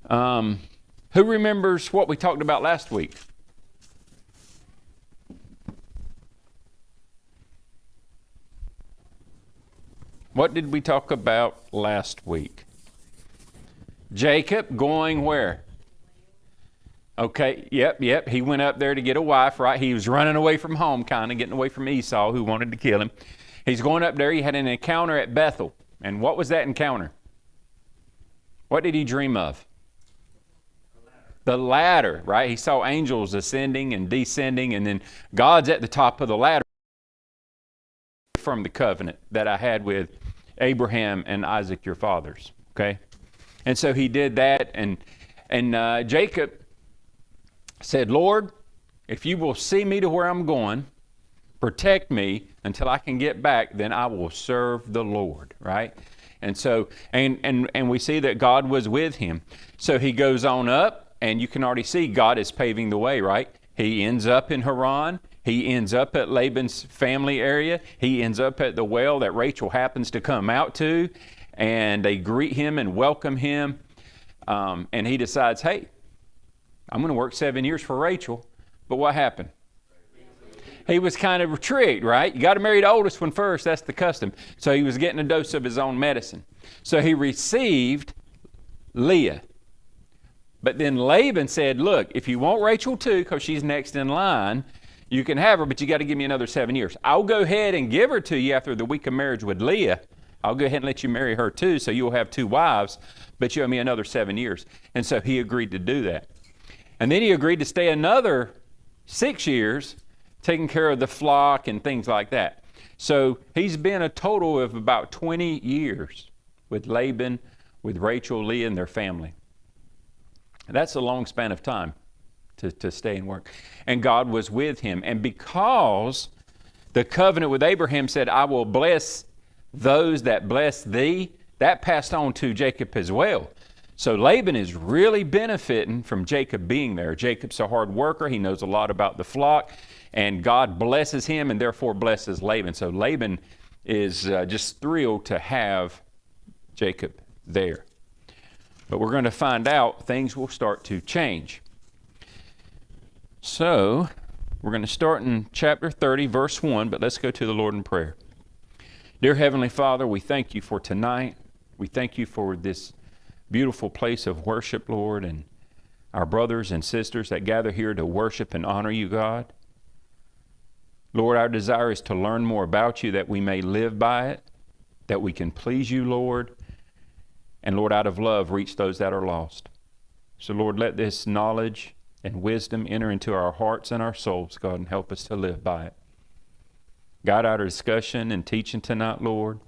Who remembers what we talked about last week? What did we talk about last week? Jacob going where? Okay, yep. He went up there to get a wife, right? He was running away from home, kind of getting away from Esau, who wanted to kill him. He's going up there. He had an encounter at Bethel. And what was that encounter? What did he dream of? The ladder, right? He saw angels ascending and descending, and then God's at the top of the ladder from the covenant that I had with Abraham and Isaac, your fathers, okay? And so he did that, and Jacob said, Lord, if you will see me to where I'm going, protect me until I can get back, then I will serve the Lord, right? And so, and we see that God was with him. So he goes on up, and you can already see God is paving the way, right? He ends up in Haran. He ends up at Laban's family area. He ends up at the well that Rachel happens to come out to, and they greet him and welcome him. And he decides, hey, I'm going to work 7 years for Rachel. But what happened? He was kind of intrigued, right? You got to marry the oldest one first. That's the custom. So he was getting a dose of his own medicine. So he received Leah. But then Laban said, look, if you want Rachel too, because she's next in line, you can have her, but you got to give me another 7 years. I'll go ahead and give her to you after the week of marriage with Leah. I'll go ahead and let you marry her too, so you'll have 2 wives, but you owe me another 7 years. And so he agreed to do that. And then he agreed to stay another 6 years, taking care of the flock and things like that. So he's been a total of about 20 years with Laban, with Rachel, Leah, and their family. That's a long span of time to stay and work. And God was with him. And because the covenant with Abraham said, I will bless those that bless thee, that passed on to Jacob as well. So Laban is really benefiting from Jacob being there. Jacob's a hard worker. He knows a lot about the flock. And God blesses him and therefore blesses Laban. So Laban is just thrilled to have Jacob there. But we're going to find out things will start to change. So we're going to start in chapter 30, verse 1, but let's go to the Lord in prayer. Dear Heavenly Father, we thank you for tonight. We thank you for this beautiful place of worship, Lord, and our brothers and sisters that gather here to worship and honor you, God. Lord, our desire is to learn more about you, that we may live by it, that we can please you, Lord, and Lord, out of love, reach those that are lost. So Lord, let this knowledge and wisdom enter into our hearts and our souls, God, and help us to live by it. Guide our discussion and teaching tonight, Lord.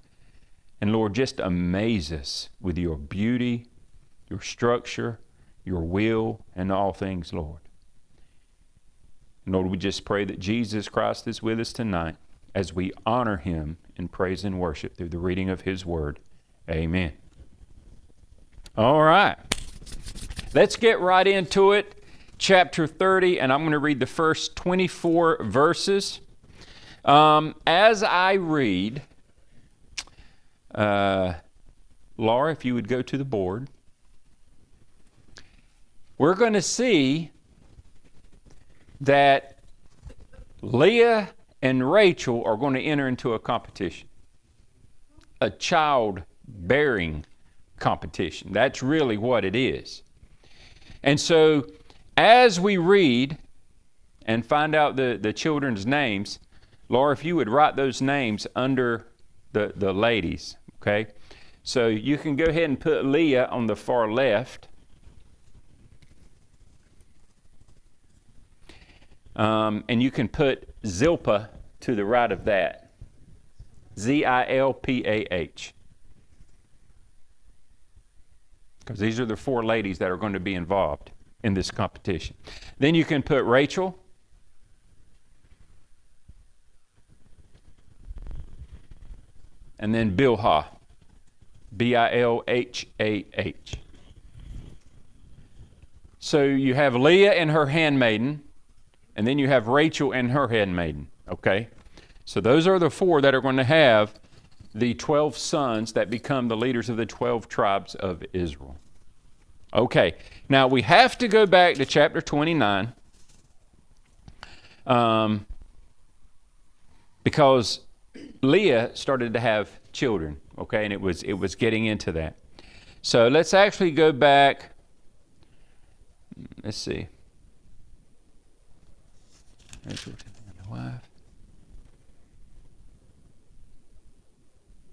And Lord, just amaze us with your beauty, your structure, your will, and all things, Lord. And Lord, we just pray that Jesus Christ is with us tonight as we honor him in praise and worship through the reading of his word. Amen. All right. Let's get right into it. Chapter 30, and I'm going to read the first 24 verses. As I read, Laura, if you would go to the board, we're going to see that Leah and Rachel are going to enter into a competition, a child-bearing competition. That's really what it is. And so, as we read and find out the children's names, Laura, if you would write those names under the ladies, okay? So you can go ahead and put Leah on the far left. And you can put Zilpah to the right of that. Zilpah. Because these are the 4 ladies that are going to be involved in this competition. Then you can put Rachel. And then Bilhah. Bilhah. So you have Leah and her handmaiden, and then you have Rachel and her handmaiden, okay? So those are the 4 that are going to have the 12 sons that become the leaders of the 12 tribes of Israel. Okay, now we have to go back to chapter 29 because Leah started to have children, okay, and it was getting into that. So let's actually go back. Let's see.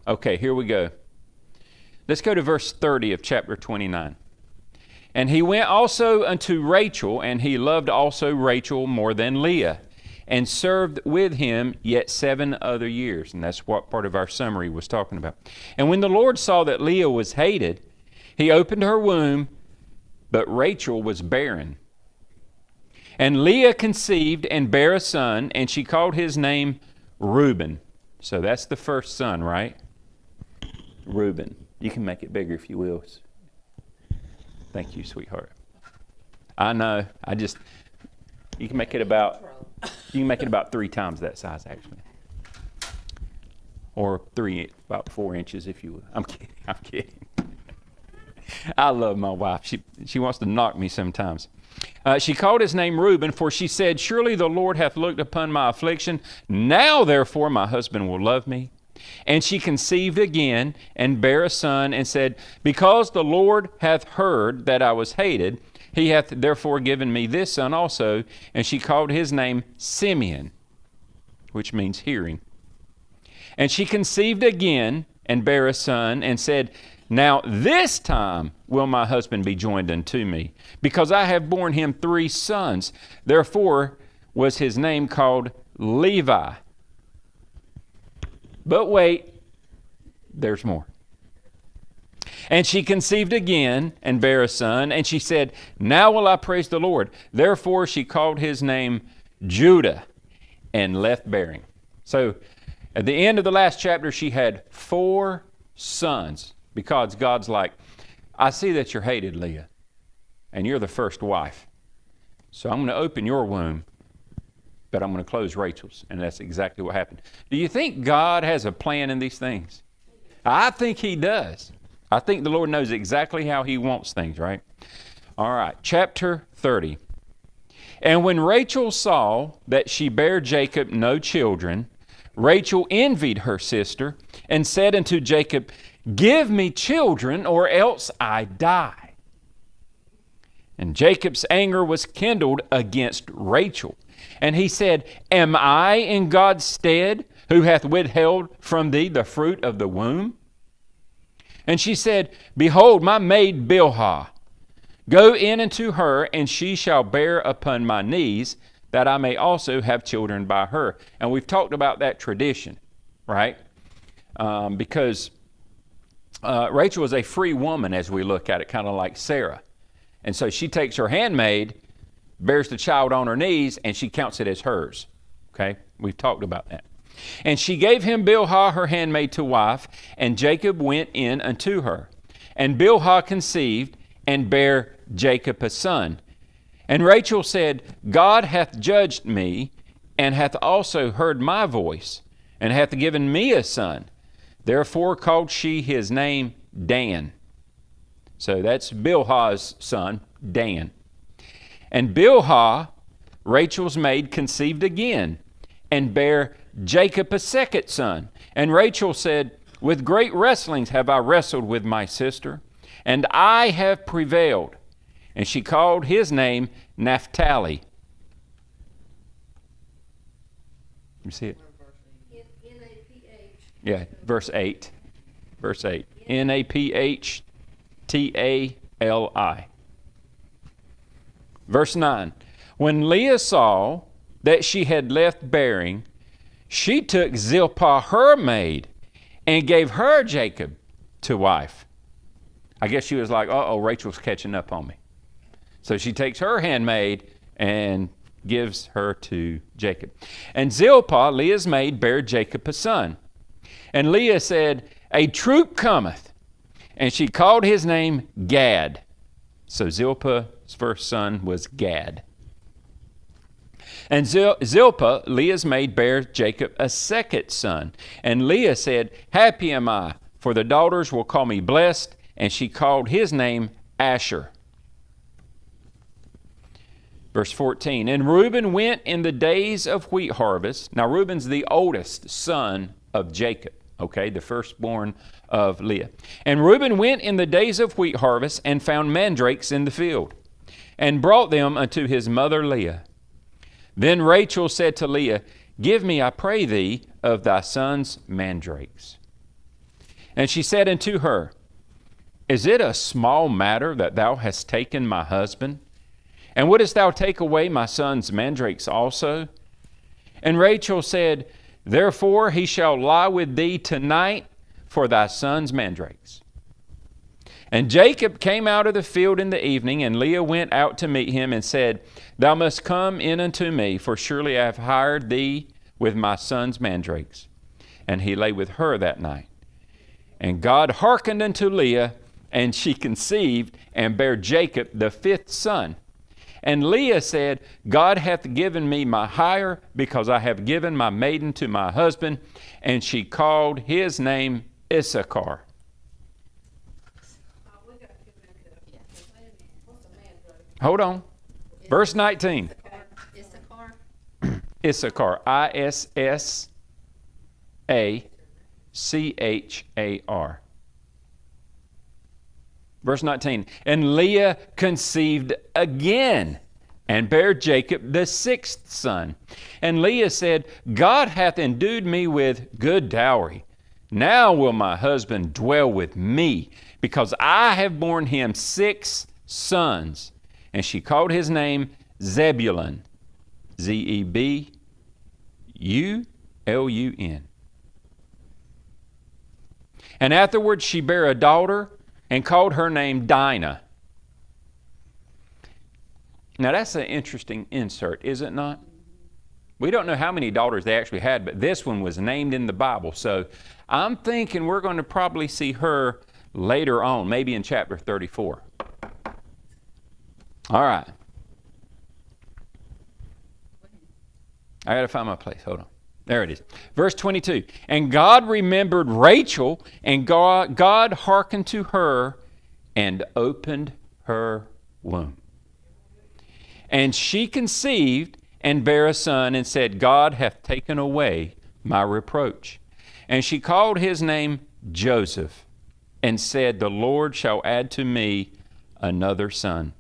Okay, here we go. Let's go to verse 30 of chapter 29. And he went also unto Rachel, and he loved also Rachel more than Leah, and served with him yet 7 other years. And that's what part of our summary was talking about. And when the Lord saw that Leah was hated, he opened her womb, but Rachel was barren. And Leah conceived and bare a son, and she called his name Reuben. So that's the first son, right? Reuben. You can make it bigger if you will. Thank you, sweetheart. I know. You can make it about 3 times that size, actually. Or about 4 inches, if you will. I'm kidding. I love my wife. She wants to knock me sometimes. She called his name Reuben, for she said, surely the Lord hath looked upon my affliction. Now, therefore, my husband will love me. And she conceived again, and bare a son, and said, because the Lord hath heard that I was hated, he hath therefore given me this son also. And she called his name Simeon, which means hearing. And she conceived again, and bare a son, and said, now this time will my husband be joined unto me, because I have borne him 3 sons. Therefore was his name called Levi. But wait, there's more. And she conceived again, and bare a son, and she said, now will I praise the Lord. Therefore she called his name Judah, and left bearing. So at the end of the last chapter, she had 4 sons. Because God's like, I see that you're hated, Leah, and you're the first wife. So I'm going to open your womb, but I'm going to close Rachel's. And that's exactly what happened. Do you think God has a plan in these things? I think he does. I think the Lord knows exactly how he wants things, right? All right, chapter 30. And when Rachel saw that she bare Jacob no children, Rachel envied her sister and said unto Jacob, give me children, or else I die. And Jacob's anger was kindled against Rachel. And he said, am I in God's stead, who hath withheld from thee the fruit of the womb? And she said, behold, my maid Bilhah, go in unto her, and she shall bear upon my knees, that I may also have children by her. And we've talked about that tradition, right? Because Rachel is a free woman as we look at it, kind of like Sarah. And so she takes her handmaid, bears the child on her knees, and she counts it as hers. Okay? We've talked about that. And she gave him Bilhah, her handmaid, to wife, and Jacob went in unto her. And Bilhah conceived, and bare Jacob a son. And Rachel said, God hath judged me, and hath also heard my voice, and hath given me a son. Therefore called she his name Dan. So that's Bilhah's son, Dan. And Bilhah, Rachel's maid, conceived again, and bare Jacob a second son. And Rachel said, with great wrestlings have I wrestled with my sister, and I have prevailed. And she called his name Naphtali. You see it? N-A-P-H. Yeah, verse 8. Verse 8. Naphtali. Verse 9. When Leah saw that she had left bearing, she took Zilpah her maid and gave her Jacob to wife. I guess she was like, uh-oh, Rachel's catching up on me. So she takes her handmaid and gives her to Jacob. And Zilpah, Leah's maid, bare Jacob a son. And Leah said, a troop cometh. And she called his name Gad. So Zilpah's first son was Gad. And Zilpah, Leah's maid, bare Jacob a second son. And Leah said, happy am I, for the daughters will call me blessed. And she called his name Asher. Verse 14, and Reuben went in the days of wheat harvest. Now Reuben's the oldest son of Jacob, okay, the firstborn of Leah. And Reuben went in the days of wheat harvest and found mandrakes in the field, and brought them unto his mother Leah. Then Rachel said to Leah, give me, I pray thee, of thy son's mandrakes. And she said unto her, is it a small matter that thou hast taken my husband? And wouldest thou take away my son's mandrakes also? And Rachel said, therefore he shall lie with thee tonight for thy son's mandrakes. And Jacob came out of the field in the evening, and Leah went out to meet him and said, thou must come in unto me, for surely I have hired thee with my son's mandrakes. And he lay with her that night. And God hearkened unto Leah, and she conceived and bare Jacob the fifth son. And Leah said, God hath given me my hire, because I have given my maiden to my husband. And she called his name Issachar. Hold on. Verse 19. Issachar. Issachar. Issachar. Verse 19, and Leah conceived again, and bare Jacob the sixth son. And Leah said, God hath endued me with good dowry. Now will my husband dwell with me, because I have borne him 6 sons. And she called his name Zebulun, Zebulun. And afterwards she bare a daughter, and called her name Dinah. Now that's an interesting insert, is it not? We don't know how many daughters they actually had, but this one was named in the Bible. So I'm thinking we're going to probably see her later on, maybe in chapter 34. All right. I got to find my place. Hold on. There it is. Verse 22. And God remembered Rachel, and God hearkened to her and opened her womb. And she conceived and bare a son, and said, God hath taken away my reproach. And she called his name Joseph, and said, the Lord shall add to me another son.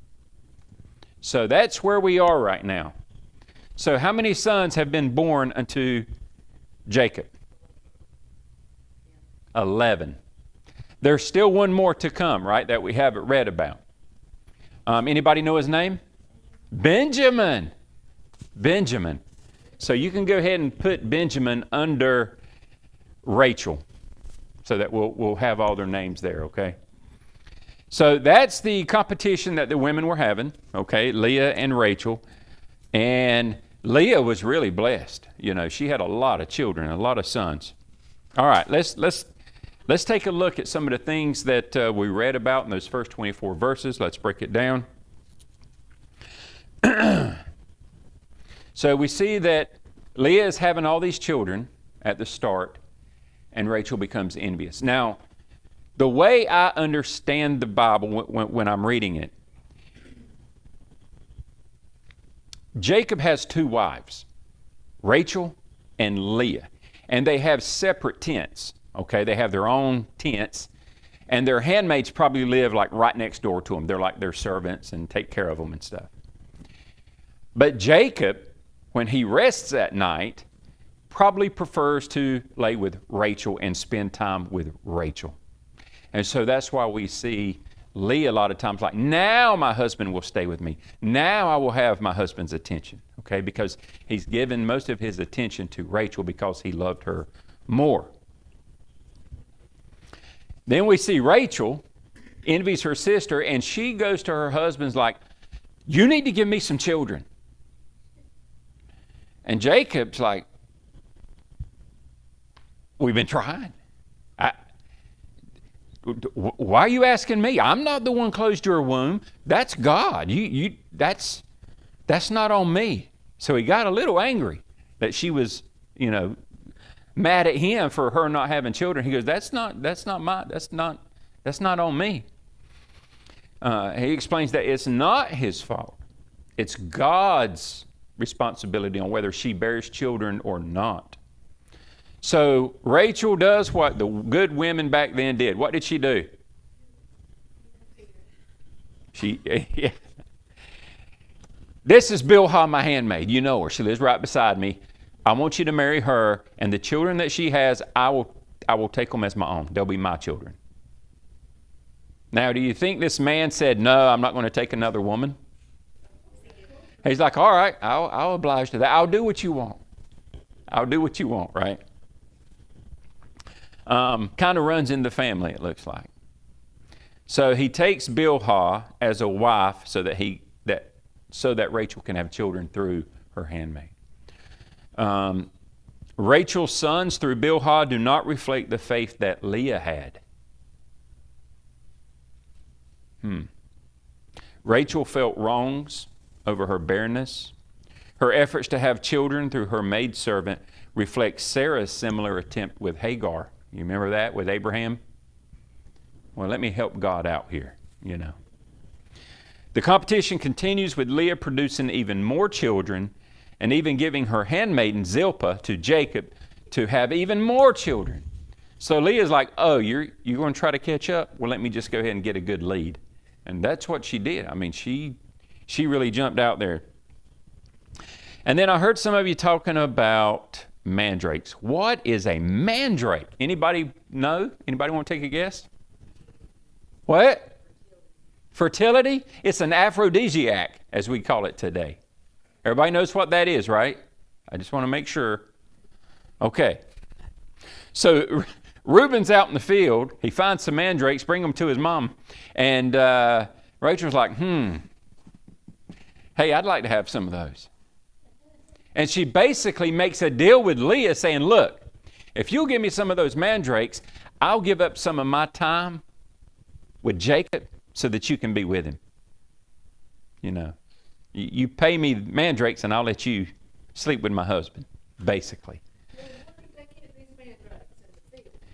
So that's where we are right now. So how many sons have been born unto Jacob? 11. There's still one more to come, right, that we haven't read about. Anybody know his name? Benjamin. Benjamin. So you can go ahead and put Benjamin under Rachel, so that we'll have all their names there, okay? So that's the competition that the women were having, okay, Leah and Rachel. And Leah was really blessed. You know, she had a lot of children, a lot of sons. All right, let's take a look at some of the things that we read about in those first 24 verses. Let's break it down. So we see that Leah is having all these children at the start, and Rachel becomes envious. Now, the way I understand the Bible when I'm reading it, Jacob has 2 wives, Rachel and Leah, and they have separate tents, okay? They have their own tents, and their handmaids probably live like right next door to them. They're like their servants and take care of them and stuff. But Jacob, when he rests at night, probably prefers to lay with Rachel and spend time with Rachel. And so that's why we see Leah a lot of times like, now my husband will stay with me. Now I will have my husband's attention, okay? Because he's given most of his attention to Rachel because he loved her more. Then we see Rachel envies her sister, and she goes to her husband's like, you need to give me some children. And Jacob's like, we've been trying. Why are you asking me? I'm not the one closed your womb. That's God. That's not on me. So he got a little angry that she was, mad at him for her not having children. He goes, that's not on me. He explains that it's not his fault. It's God's responsibility on whether she bears children or not. So Rachel does what the good women back then did. What did she do? Yeah. This is Bilhah, my handmaid. You know her. She lives right beside me. I want you to marry her, and the children that she has, I will take them as my own. They'll be my children. Now, do you think this man said, no, I'm not going to take another woman? He's like, all right, I'll oblige to that. I'll do what you want. I'll do what you want, right? Kind of runs in the family, it looks like. So he takes Bilhah as a wife so that Rachel can have children through her handmaid. Rachel's sons through Bilhah do not reflect the faith that Leah had. Rachel felt wrongs over her barrenness. Her efforts to have children through her maidservant reflect Sarah's similar attempt with Hagar. You remember that with Abraham? Well, let me help God out here, you know. The competition continues with Leah producing even more children and even giving her handmaiden Zilpah to Jacob to have even more children. So Leah's like, oh, you're going to try to catch up? Well, let me just go ahead and get a good lead. And that's what she did. I mean, she really jumped out there. And then I heard some of you talking about mandrakes. What is a mandrake? Anybody know? Anybody want to take a guess? What? Fertility? It's an aphrodisiac, as we call it today. Everybody knows what that is, right? I just want to make sure. Okay. So Reuben's out in the field. He finds some mandrakes, bring them to his mom. And Rachel's like, hey, I'd like to have some of those. And she basically makes a deal with Leah saying, look, if you'll give me some of those mandrakes, I'll give up some of my time with Jacob so that you can be with him. You know, you pay me mandrakes and I'll let you sleep with my husband, basically.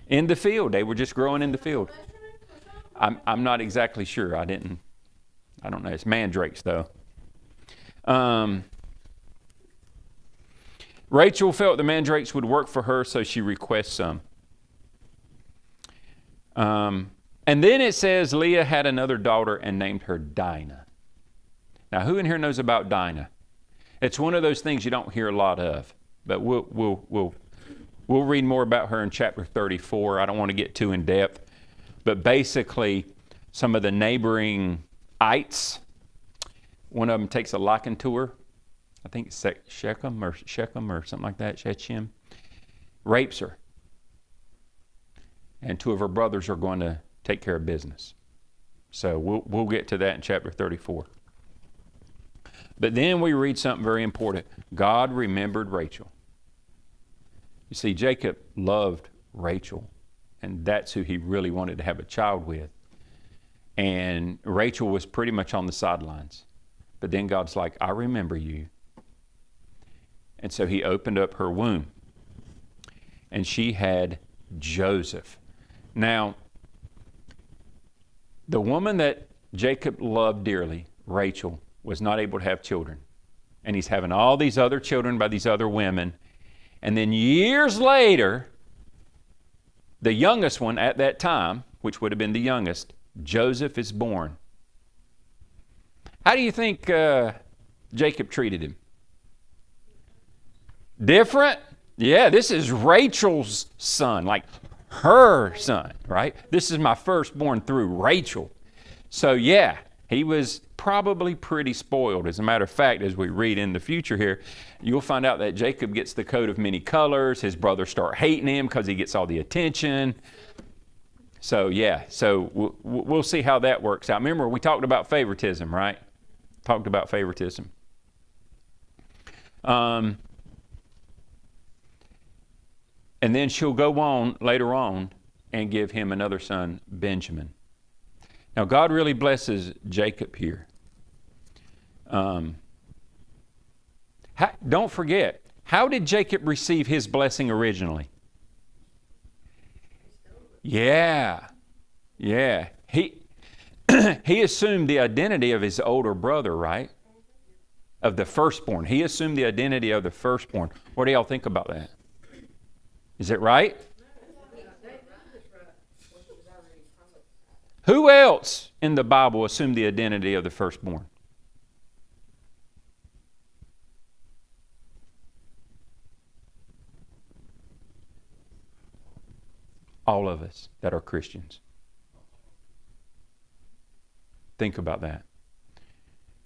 In the field. They were just growing in the field. I'm not exactly sure. I don't know. It's mandrakes, though. Rachel felt the mandrakes would work for her, so she requests some. And then it says Leah had another daughter and named her Dinah. Now, who in here knows about Dinah? It's one of those things you don't hear a lot of, but we'll read more about her in chapter 34. I don't want to get too in depth, but basically, some of the neighboring ites, one of them takes a liking to her. I think it's Shechem or something like that, Shechem, rapes her. And two of her brothers are going to take care of business. So we'll get to that in chapter 34. But then we read something very important. God remembered Rachel. You see, Jacob loved Rachel, and that's who he really wanted to have a child with. And Rachel was pretty much on the sidelines. But then God's like, I remember you. And so he opened up her womb. And she had Joseph. Now, the woman that Jacob loved dearly, Rachel, was not able to have children. And he's having all these other children by these other women. And then years later, the youngest one at that time, which would have been the youngest, Joseph, is born. How do you think Jacob treated him? Different? Yeah, this is Rachel's son, like her son, right? This is my firstborn through Rachel. So yeah, he was probably pretty spoiled. As a matter of fact, as we read in the future here, you'll find out that Jacob gets the coat of many colors. His brothers start hating him because he gets all the attention. So yeah, so we'll see how that works out. Remember, we talked about favoritism, right? Talked about favoritism. And then she'll go on later on and give him another son, Benjamin. Now, God really blesses Jacob here. Don't forget, how did Jacob receive his blessing originally? Yeah. He assumed the identity of his older brother, right? of the firstborn. He assumed the identity of the firstborn. What do y'all think about that? Is it right? Who else in the Bible assumed the identity of the firstborn? All of us that are Christians. Think about that.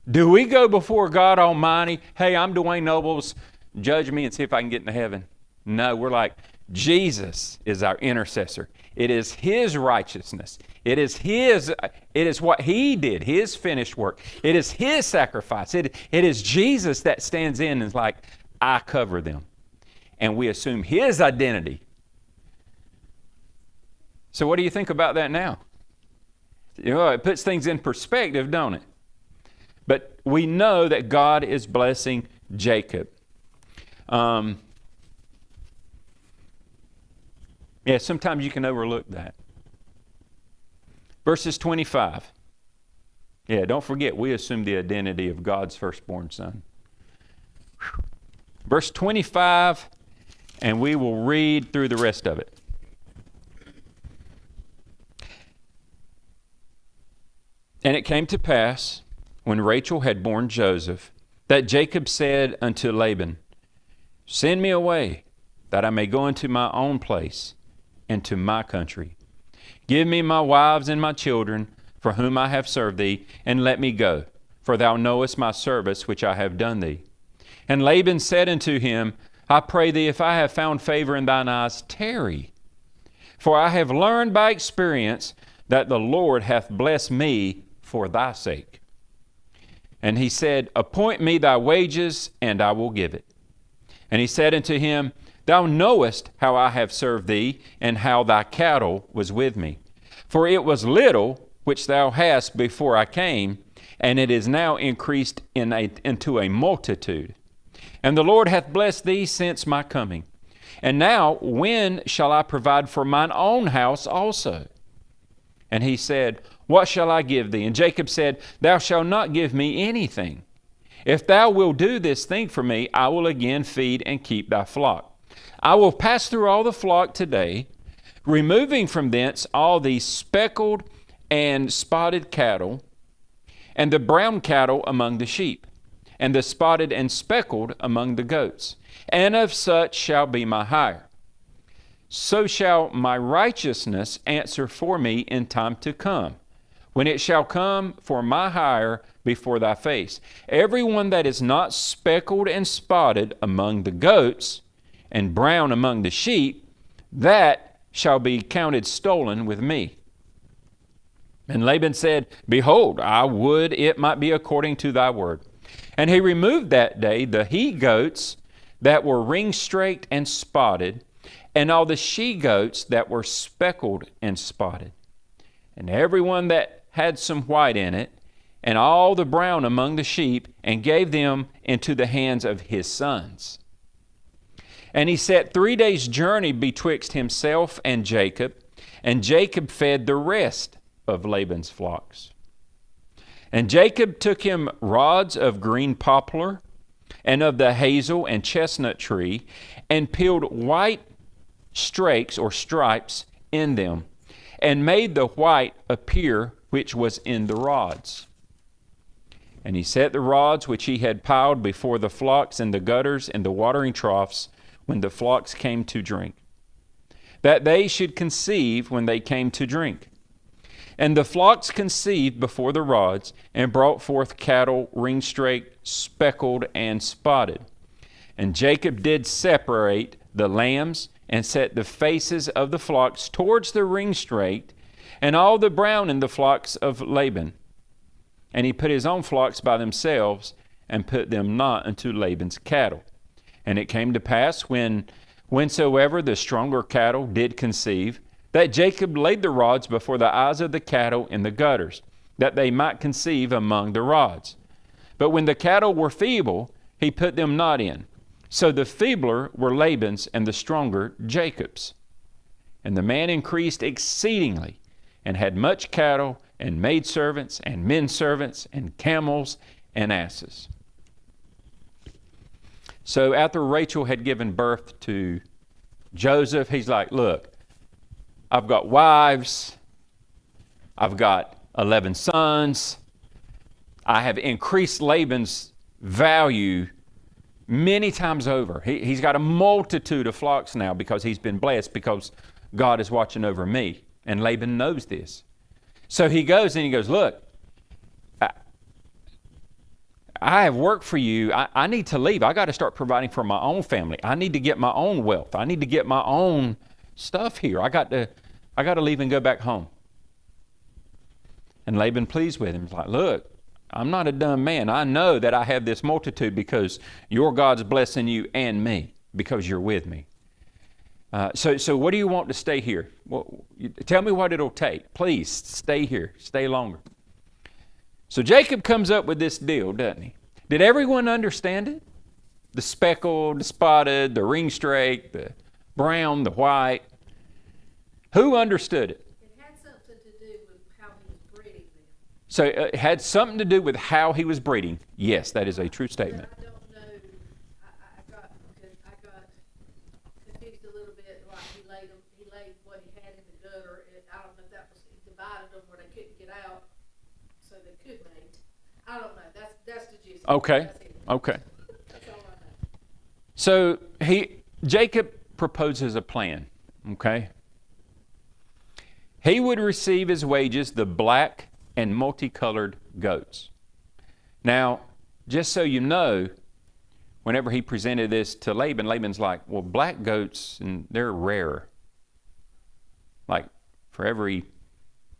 Do we go before God Almighty, hey, I'm Dewayne Nobles, judge me and see if I can get into heaven? No, we're like, Jesus is our intercessor. It is His righteousness. It is what He did, His finished work. It is His sacrifice. It is Jesus that stands in and is like, I cover them. And we assume His identity. So what do you think about that now? You know, it puts things in perspective, don't it? But we know that God is blessing Jacob. Sometimes you can overlook that. Verses 25. Yeah, don't forget, we assume the identity of God's firstborn son. Verse 25, and we will read through the rest of it. And it came to pass, when Rachel had borne Joseph, that Jacob said unto Laban, Send me away, that I may go into my own place, and to my country. Give me my wives and my children, for whom I have served thee, and let me go, for thou knowest my service which I have done thee. And Laban said unto him, I pray thee, if I have found favor in thine eyes, tarry. For I have learned by experience that the Lord hath blessed me for thy sake. And he said, Appoint me thy wages, and I will give it. And he said unto him, Thou knowest how I have served thee, and how thy cattle was with me. For it was little which thou hast before I came, and it is now increased into a multitude. And the Lord hath blessed thee since my coming. And now when shall I provide for mine own house also? And he said, What shall I give thee? And Jacob said, Thou shalt not give me anything. If thou wilt do this thing for me, I will again feed and keep thy flock. I will pass through all the flock today, removing from thence all the speckled and spotted cattle, and the brown cattle among the sheep, and the spotted and speckled among the goats. And of such shall be my hire. So shall my righteousness answer for me in time to come, when it shall come for my hire before thy face. Every one that is not speckled and spotted among the goats, and brown among the sheep, that shall be counted stolen with me. And Laban said, Behold, I would it might be according to thy word. And he removed that day the he-goats that were ring-straked and spotted, and all the she-goats that were speckled and spotted, and every one that had some white in it, and all the brown among the sheep, and gave them into the hands of his sons. And he set 3 days' journey betwixt himself and Jacob fed the rest of Laban's flocks. And Jacob took him rods of green poplar, and of the hazel and chestnut tree, and peeled white strakes or stripes in them, and made the white appear which was in the rods. And he set the rods which he had piled before the flocks in the gutters and the watering troughs, when the flocks came to drink, that they should conceive when they came to drink. And the flocks conceived before the rods, and brought forth cattle ring-straked, speckled, and spotted. And Jacob did separate the lambs, and set the faces of the flocks towards the ring-straked, and all the brown in the flocks of Laban. And he put his own flocks by themselves, and put them not unto Laban's cattle. And it came to pass, whensoever the stronger cattle did conceive, that Jacob laid the rods before the eyes of the cattle in the gutters, that they might conceive among the rods. But when the cattle were feeble, he put them not in. So the feebler were Laban's, and the stronger Jacob's. And the man increased exceedingly, and had much cattle, and maidservants, and men servants, and camels, and asses. So after Rachel had given birth to Joseph, he's like, look, I've got wives. I've got 11 sons. I have increased Laban's value many times over. He's got a multitude of flocks now because he's been blessed, because God is watching over me. And Laban knows this. So he goes and he goes, look, I have worked for you. I need to leave. I got to start providing for my own family. I need to get my own wealth. I need to get my own stuff here. I got to leave and go back home. And Laban pleads with him. He's like, look, I'm not a dumb man. I know that I have this multitude because your God's blessing you and me, because you're with me. So what do you want to stay here? Well, tell me what it'll take. Please stay here. Stay longer. So Jacob comes up with this deal, doesn't he? Did everyone understand it? The speckled, the spotted, the ring straight, the brown, the white. Who understood it? It had something to do with how he was breeding them. So it had something to do with how he was breeding. Yes, that is a true statement. But I don't know. I got confused a little bit. Like he laid what he had in the gutter. I don't know if that was, he divided them where they couldn't get out, so they could mate. I don't know. That's the gist. Okay. Okay. That's all I know. So Jacob proposes a plan. Okay. He would receive as wages the black and multicolored goats. Now, just so you know, whenever he presented this to Laban, Laban's like, well, black goats, and they're rare. Like, for every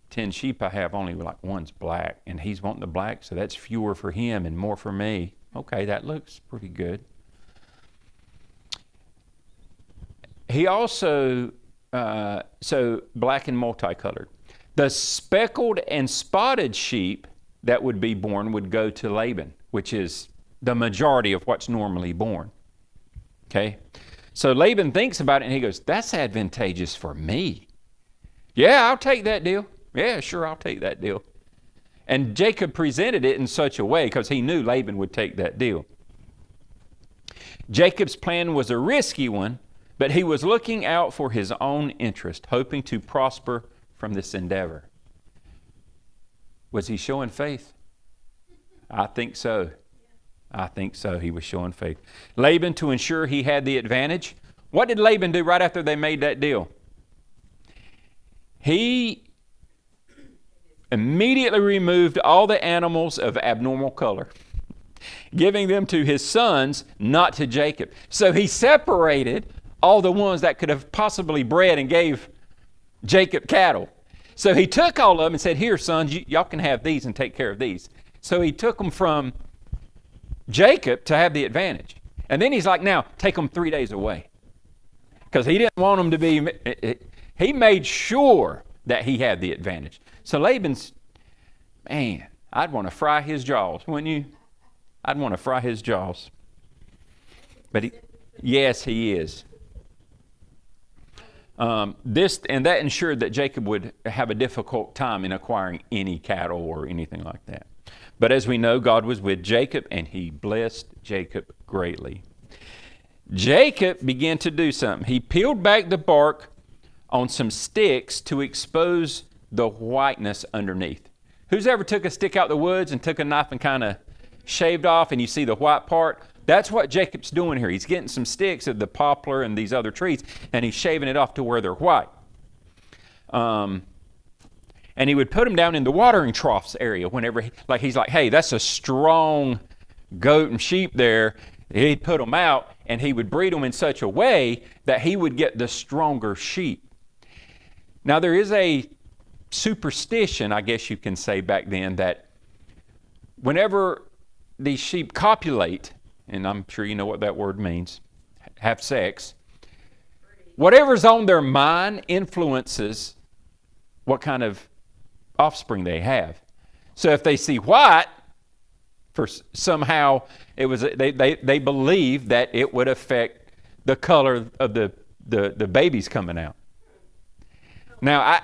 10 sheep I have, only like one's black, and he's wanting the black, so that's fewer for him and more for me. Okay, that looks pretty good. He also, so black and multicolored. The speckled and spotted sheep that would be born would go to Laban, which is the majority of what's normally born. Okay? So Laban thinks about it and he goes, that's advantageous for me. Yeah, I'll take that deal. Yeah, sure, I'll take that deal. And Jacob presented it in such a way because he knew Laban would take that deal. Jacob's plan was a risky one, but he was looking out for his own interest, hoping to prosper from this endeavor. Was he showing faith? I think so. I think so. He was showing faith. Laban, to ensure he had the advantage, what did Laban do right after they made that deal? He immediately removed all the animals of abnormal color, giving them to his sons, not to Jacob. So he separated all the ones that could have possibly bred and gave Jacob cattle. So he took all of them and said, here, sons, y'all can have these and take care of these. So he took them from Jacob to have the advantage. And then he's like, now, take them 3 days away. Because he didn't want them to be, he made sure that he had the advantage. So Laban's, man, I'd want to fry his jaws, wouldn't you? I'd want to fry his jaws. But yes, he is. That ensured that Jacob would have a difficult time in acquiring any cattle or anything like that. But as we know, God was with Jacob and he blessed Jacob greatly. Jacob began to do something. He peeled back the bark on some sticks to expose the whiteness underneath. Who's ever took a stick out the woods and took a knife and kind of shaved off and you see the white part? That's what Jacob's doing here. He's getting some sticks of the poplar and these other trees, and he's shaving it off to where they're white. And he would put them down in the watering troughs area whenever, he's like, hey, that's a strong goat and sheep there. He'd put them out, and he would breed them in such a way that he would get the stronger sheep. Now, there is a superstition, I guess you can say back then, that whenever these sheep copulate, and I'm sure you know what that word means, have sex, whatever's on their mind influences what kind of offspring they have. So if they see white, somehow it was they believe that it would affect the color of the babies coming out. Now,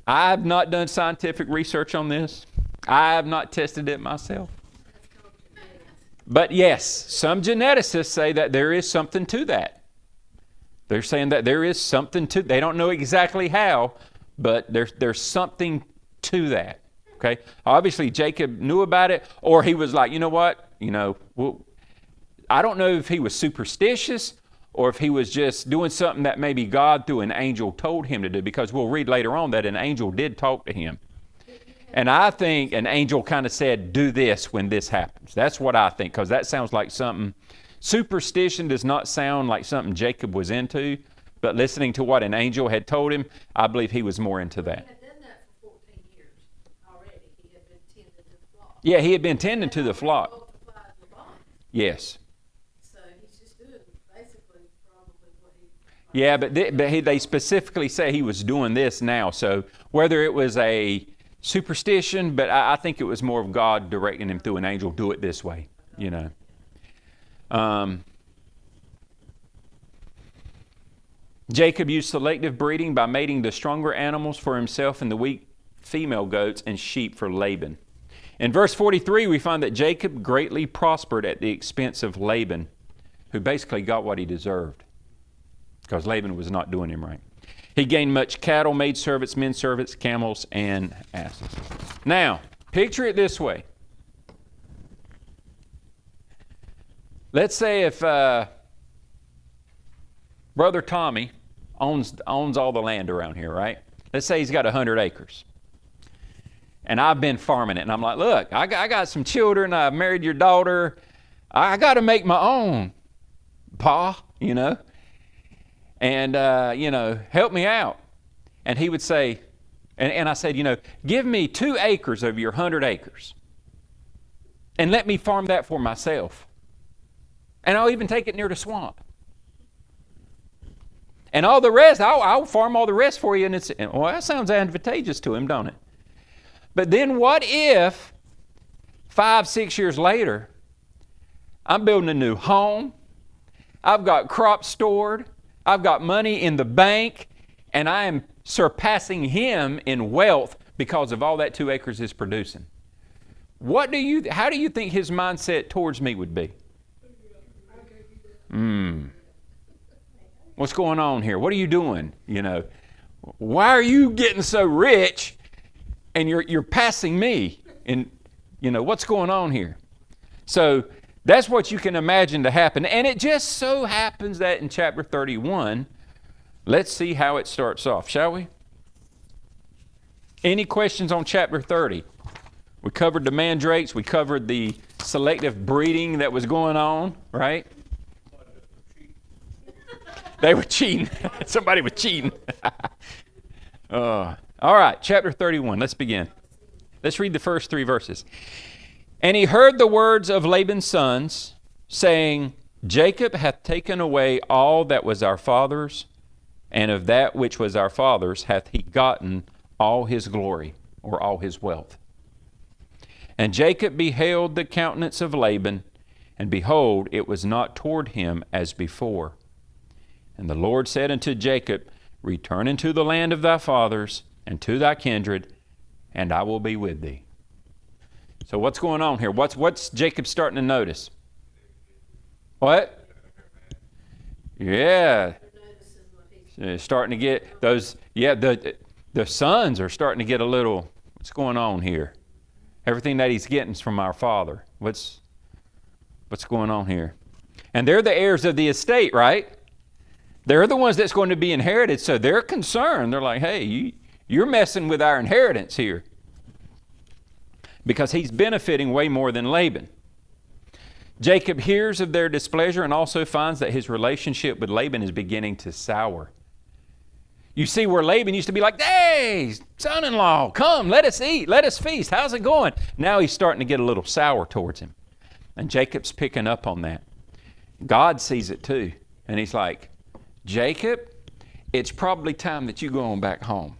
I've not done scientific research on this. I have not tested it myself. But yes, some geneticists say that there is something to that. They're saying that there is something to, they don't know exactly how, but there's something to that. Okay? Obviously, Jacob knew about it, or he was like, you know what? Well, I don't know if he was superstitious or if he was just doing something that maybe God through an angel told him to do, because we'll read later on that an angel did talk to him. And I think an angel kind of said, do this when this happens. That's what I think, because that sounds like something, superstition does not sound like something Jacob was into, but listening to what an angel had told him, I believe he was more into that. He had done that for 14 years already. He had been tending to the flock. Yeah, he had been tending to the flock. Multiplied the bond. Yes. So he's just doing basically probably what he. Yeah, but they specifically say he was doing this now. So whether it was a superstition, but I think it was more of God directing him through an angel, do it this way, Jacob used selective breeding by mating the stronger animals for himself and the weak female goats and sheep for Laban. In verse 43, we find that Jacob greatly prospered at the expense of Laban, who basically got what he deserved, because Laban was not doing him right. He gained much cattle, maidservants, men servants, camels, and asses. Now, picture it this way. Let's say if Brother Tommy owns all the land around here, right? Let's say he's got 100 acres. And I've been farming it. And I'm like, look, I got some children. I married your daughter. I got to make my own, Pa, And, help me out. And he would say, and I said, give me 2 acres of your 100 acres. And let me farm that for myself. And I'll even take it near the swamp. And all the rest, I'll farm all the rest for you. And that sounds advantageous to him, don't it? But then what if 5-6 years later, I'm building a new home. I've got crops stored. I've got money in the bank, and I am surpassing him in wealth because of all that 2 acres is producing. How do you think his mindset towards me would be? What's going on here? What are you doing? Why are you getting so rich and you're passing me? And what's going on here? So that's what you can imagine to happen. And it just so happens that in chapter 31, let's see how it starts off, shall we? Any questions on chapter 30? We covered the mandrakes. We covered the selective breeding that was going on, right? They were cheating. Somebody was cheating. All right, chapter 31. Let's begin. Let's read the first 3 verses. And he heard the words of Laban's sons, saying, Jacob hath taken away all that was our father's, and of that which was our father's hath he gotten all his glory, or all his wealth. And Jacob beheld the countenance of Laban, and behold, it was not toward him as before. And the Lord said unto Jacob, Return into the land of thy fathers, and to thy kindred, and I will be with thee. So what's going on here? What's Jacob starting to notice? What? Yeah. Starting to get those, the sons are starting to get a little, what's going on here? Everything that he's getting is from our father. What's going on here? And they're the heirs of the estate, right? They're the ones that's going to be inherited, so they're concerned. They're like, hey, you're messing with our inheritance here. Because he's benefiting way more than Laban. Jacob hears of their displeasure and also finds that his relationship with Laban is beginning to sour. You see where Laban used to be like, hey, son-in-law, come, let us eat, let us feast. How's it going? Now he's starting to get a little sour towards him. And Jacob's picking up on that. God sees it too. And he's like, Jacob, it's probably time that you go on back home.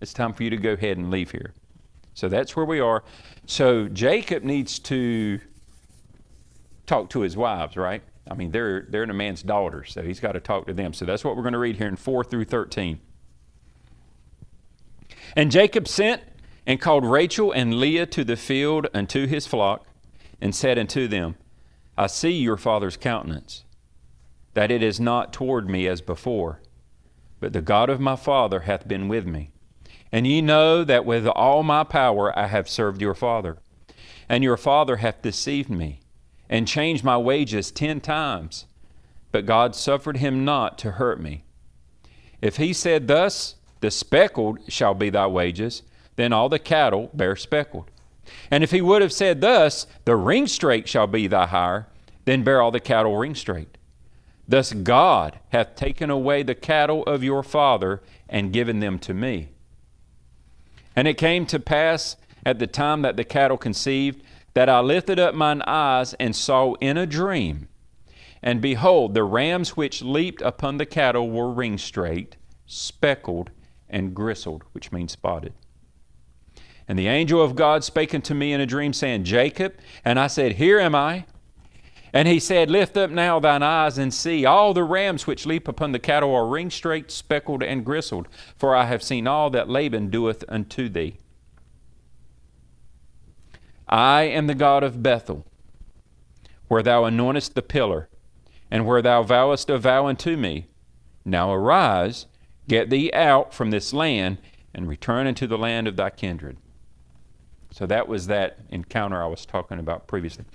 It's time for you to go ahead and leave here. So that's where we are. So Jacob needs to talk to his wives, right? I mean, they're the man's daughters, so he's got to talk to them. So that's what we're going to read here in 4 through 13. And Jacob sent and called Rachel and Leah to the field unto his flock. and said unto them, I see your father's countenance, that it is not toward me as before, but the God of my father hath been with me. And ye know that with all my power I have served your father. And your father hath deceived me, and changed my wages 10 times. But God suffered him not to hurt me. If he said thus, the speckled shall be thy wages, then all the cattle bear speckled. And if he would have said thus, the ringstrait shall be thy hire, then bear all the cattle ringstrait. Thus God hath taken away the cattle of your father, and given them to me. And it came to pass at the time that the cattle conceived, that I lifted up mine eyes, and saw in a dream, and behold, the rams which leaped upon the cattle were ringstrait, speckled, and gristled, which means spotted. And the angel of God spake unto me in a dream, saying, Jacob. And I said, Here am I. And he said, Lift up now thine eyes, and see, all the rams which leap upon the cattle are ringstrait, speckled, and gristled. For I have seen all that Laban doeth unto thee. I am the God of Bethel, where thou anointest the pillar, and where thou vowest a vow unto me. Now arise, get thee out from this land, and return unto the land of thy kindred. So that was that encounter I was talking about previously.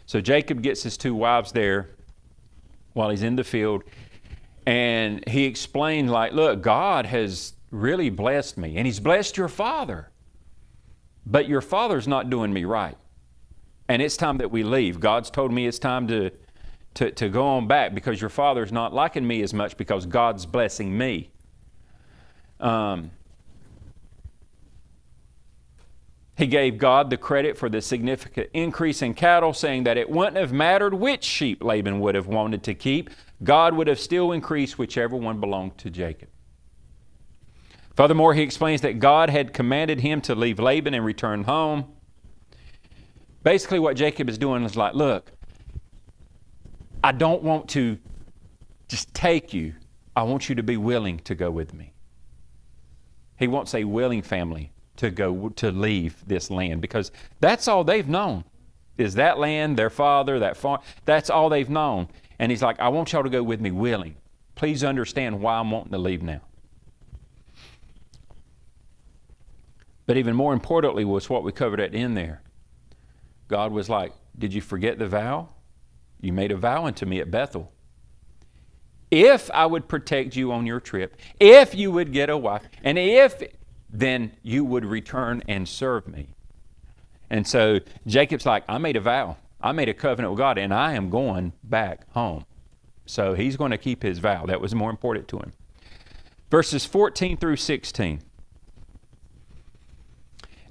So Jacob gets his 2 wives there while he's in the field, and he explained, like, look, God has really blessed me, and he's blessed your father. But your father's not doing me right. And it's time that we leave. God's told me it's time to go on back, because your father's not liking me as much, because God's blessing me. He gave God the credit for the significant increase in cattle, saying that it wouldn't have mattered which sheep Laban would have wanted to keep. God would have still increased whichever one belonged to Jacob. Furthermore, he explains that God had commanded him to leave Laban and return home. Basically, what Jacob is doing is like, look, I don't want to just take you. I want you to be willing to go with me. He wants a willing family to leave this land, because that's all they've known is that land, their father, that farm. That's all they've known. And he's like, I want y'all to go with me willing. Please understand why I'm wanting to leave now. But even more importantly was what we covered at the end there. God was like, did you forget the vow? You made a vow unto me at Bethel. If I would protect you on your trip, if you would get a wife, and if, then you would return and serve me. And so Jacob's like, I made a vow. I made a covenant with God, and I am going back home. So he's going to keep his vow. That was more important to him. Verses 14 through 16.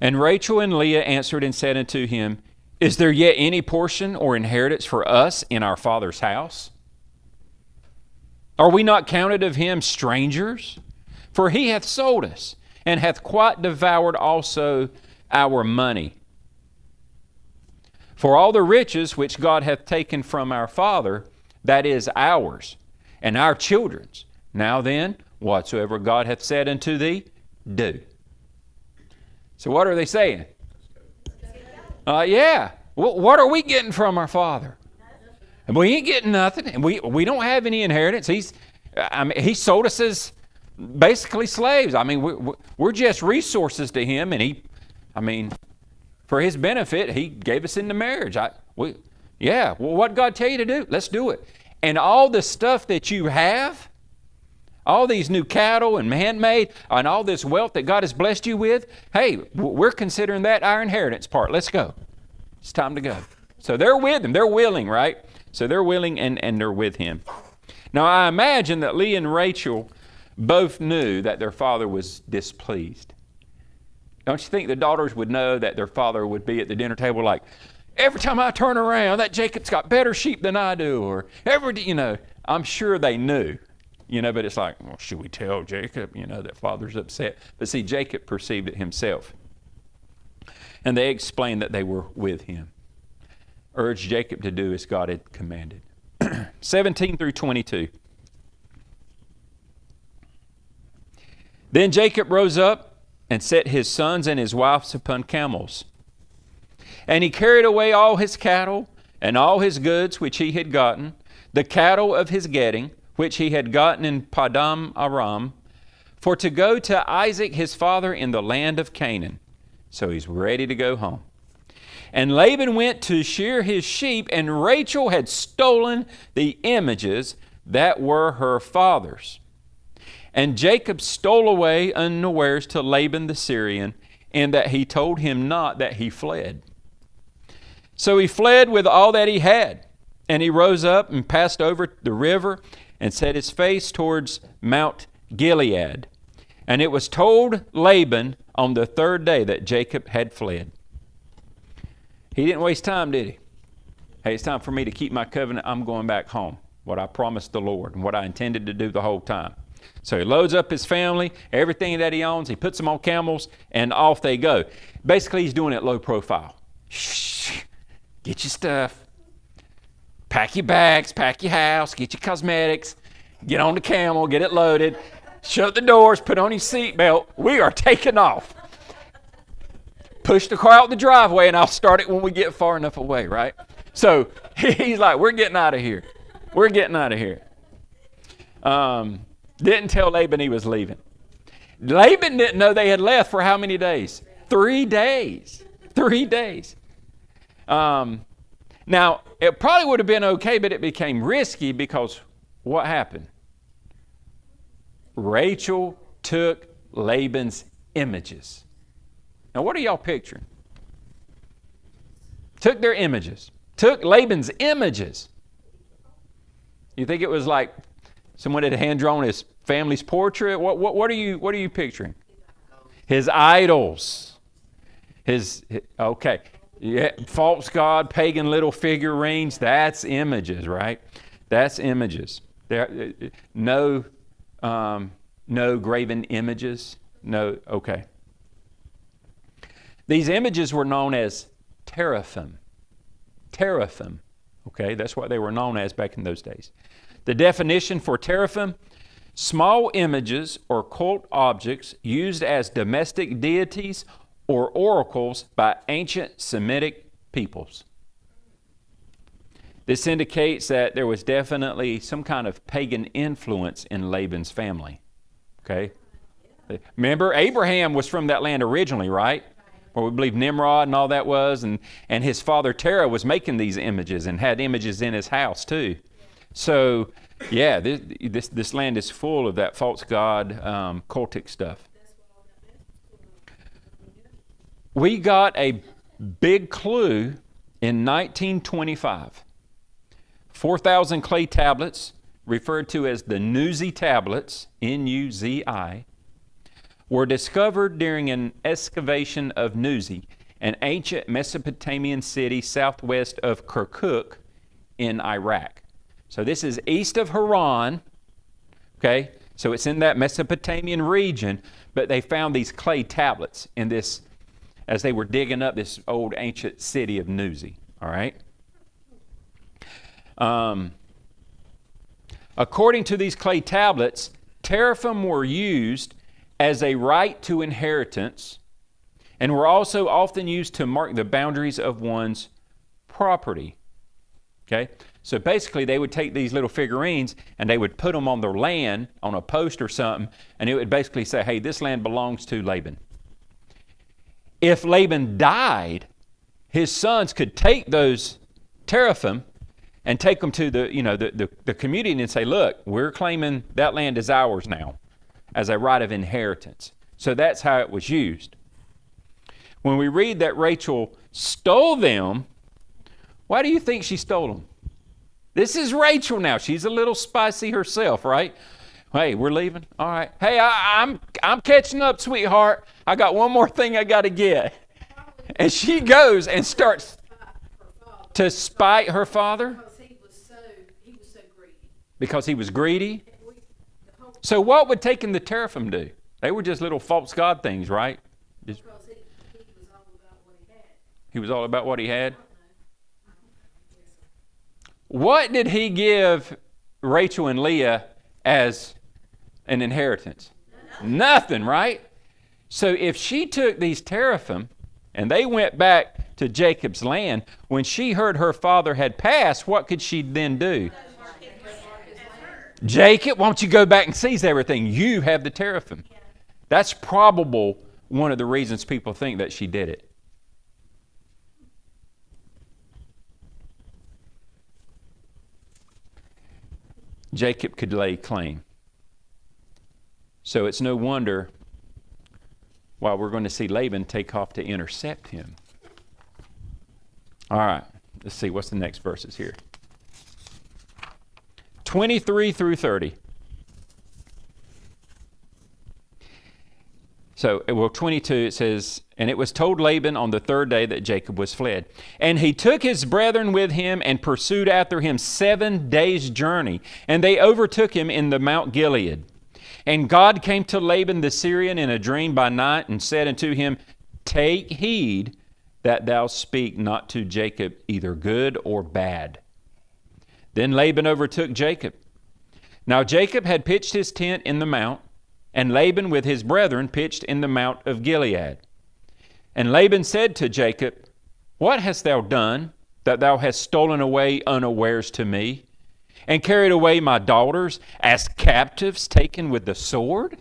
And Rachel and Leah answered and said unto him, Is there yet any portion or inheritance for us in our father's house? Are we not counted of him strangers? For he hath sold us, and hath quite devoured also our money. For all the riches which God hath taken from our father, that is ours, and our children's. Now then, whatsoever God hath said unto thee, do. So what are they saying? Yeah. What are we getting from our father? And we ain't getting nothing, and we don't have any inheritance. He sold us as basically slaves. I mean, we're just resources to him, and for his benefit, he gave us into marriage. What God tell you to do, let's do it. And all the stuff that you have, all these new cattle and handmade, and all this wealth that God has blessed you with, hey, we're considering that our inheritance part. Let's go. It's time to go. So they're with him. They're willing, right? So they're willing and they're with him. Now, I imagine that Leah and Rachel both knew that their father was displeased. Don't you think the daughters would know that their father would be at the dinner table like, every time I turn around, that Jacob's got better sheep than I do, or I'm sure they knew. But it's like, well, should we tell Jacob, that father's upset? But see, Jacob perceived it himself. And they explained that they were with him. Urged Jacob to do as God had commanded. 17 through 22. Then Jacob rose up and set his sons and his wives upon camels, And he carried away all his cattle and all his goods which he had gotten, the cattle of his getting, which he had gotten in Padam Aram, for to go to Isaac his father in the land of Canaan. So he's ready to go home. And Laban went to shear his sheep, and Rachel had stolen the images that were her father's. And Jacob stole away unawares to Laban the Syrian, in that he told him not that he fled. So he fled with all that he had, and he rose up and passed over the river and set his face towards Mount Gilead. And it was told Laban on the third day that Jacob had fled. He didn't waste time, did he? Hey, it's time for me to keep my covenant. I'm going back home. What I promised the Lord and what I intended to do the whole time. So he loads up his family, everything that he owns. He puts them on camels, and off they go. Basically, he's doing it low profile. Shh, get your stuff. Pack your bags, pack your house, get your cosmetics, get on the camel, get it loaded, shut the doors, put on your seatbelt. We are taking off. Push the car out the driveway, and I'll start it when we get far enough away, right? So he's like, we're getting out of here. We're getting out of here. Didn't tell Laban he was leaving. Laban didn't know they had left for how many days? 3 days. 3 days. Now, it probably would have been okay, but it became risky because what happened? Rachel took Laban's images. Now, what are y'all picturing? Took their images. Took Laban's images. You think it was like someone had hand-drawn his family's portrait? What are you picturing? His idols. Okay. Yeah, false god, pagan little figurines. That's images, right? That's images. No graven images. No, okay. These images were known as teraphim. Teraphim. Okay, that's what they were known as back in those days. The definition for teraphim: small images or cult objects used as domestic deities or oracles by ancient Semitic peoples. This indicates that there was definitely some kind of pagan influence in Laban's family. Okay? Remember, Abraham was from that land originally, right? Where we believe Nimrod and all that was, and his father Terah was making these images and had images in his house too. So, yeah, this land is full of that false god, cultic stuff. We got a big clue in 1925. 4,000 clay tablets, referred to as the Nuzi tablets, N-U-Z-I, were discovered during an excavation of Nuzi, an ancient Mesopotamian city southwest of Kirkuk in Iraq. So this is east of Haran, okay? So it's in that Mesopotamian region, but they found these clay tablets in this, as they were digging up this old ancient city of Nuzi, all right? According to these clay tablets, teraphim were used as a right to inheritance, and were also often used to mark the boundaries of one's property. Okay? So basically, they would take these little figurines and they would put them on their land, on a post or something, and it would basically say, hey, this land belongs to Laban. If Laban died, his sons could take those teraphim and take them to the community and say, look, we're claiming that land is ours now, as a right of inheritance. So that's how it was used. When we read that Rachel stole them, why do you think she stole them? This is Rachel now. She's a little spicy herself, right? Hey, we're leaving? All right. Hey, I'm catching up, sweetheart. I got one more thing I got to get. And she goes and starts to spite her father? He was so greedy. Because he was greedy? So what would taking the teraphim do? They were just little false god things, right? Because he was all about what he had. He was all about what he had? What did he give Rachel and Leah as an inheritance? Nothing, right? So if she took these teraphim And they went back to Jacob's land. When she heard her father had passed, what could she then do? Jacob, why don't you go back and seize everything? You have the teraphim. That's probable one of the reasons people think that she did it. Jacob could lay claim. So it's no wonder why we're going to see Laban take off to intercept him. All right, let's see, what's the next verses here? 23 through 30. So, 22, it says, and it was told Laban on the third day that Jacob was fled. And he took his brethren with him and pursued after him 7 days' journey. And they overtook him in the Mount Gilead. And God came to Laban the Syrian in a dream by night and said unto him, Take heed that thou speak not to Jacob either good or bad. Then Laban overtook Jacob. Now Jacob had pitched his tent in the mount, and Laban with his brethren pitched in the mount of Gilead. And Laban said to Jacob, What hast thou done, that thou hast stolen away unawares to me, and carried away my daughters as captives taken with the sword?